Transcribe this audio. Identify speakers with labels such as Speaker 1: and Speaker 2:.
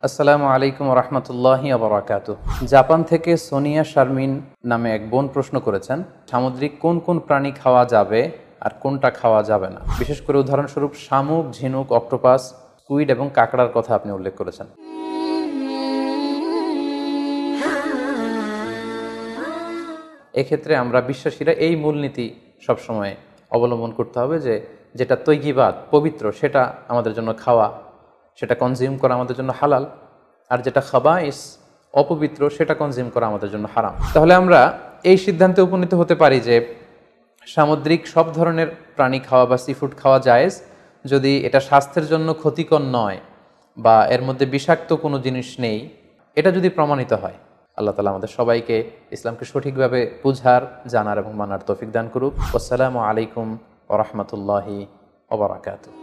Speaker 1: আসসালামু আলাইকুম রহমতুল্লাহি আবরাকাতু। জাপান থেকে সোনিয়া শারমিন নামে এক বোন প্রশ্ন করেছেন, সামুদ্রিক কোন কোন প্রাণী খাওয়া যাবে আর কোনটা খাওয়া যাবে না। বিশেষ করে উদাহরণস্বরূপ শামুক, ঝিনুক, অক্টোপাস, স্কুইড এবং কাঁকড়ার কথা আপনি উল্লেখ করেছেন। এক্ষেত্রে আমরা বিশ্বাসীরা এই মূলনীতি সবসময় অবলম্বন করতে হবে যে যেটা তৈগিবাত, পবিত্র, সেটা আমাদের জন্য খাওয়া, সেটা কনজিউম করা আমাদের জন্য হালাল, আর যেটা খাবাইস, অপবিত্র, সেটা কনজিউম করা আমাদের জন্য হারাম। তাহলে আমরা এই সিদ্ধান্তে উপনীত হতে পারি যে সামুদ্রিক সব ধরনের প্রাণী খাওয়া বা সিফুড খাওয়া জায়েজ, যদি এটা স্বাস্থ্যের জন্য ক্ষতিকর নয় বা এর মধ্যে বিষাক্ত কোনো জিনিস নেই, এটা যদি প্রমাণিত হয়। আল্লাহ তাআলা আমাদের সবাইকে ইসলামকে সঠিকভাবে বুঝার, জানার এবং মানার তৌফিক দান করুক। আসসালামু আলাইকুম ওয়া রাহমাতুল্লাহি ওয়া বারাকাতুহু।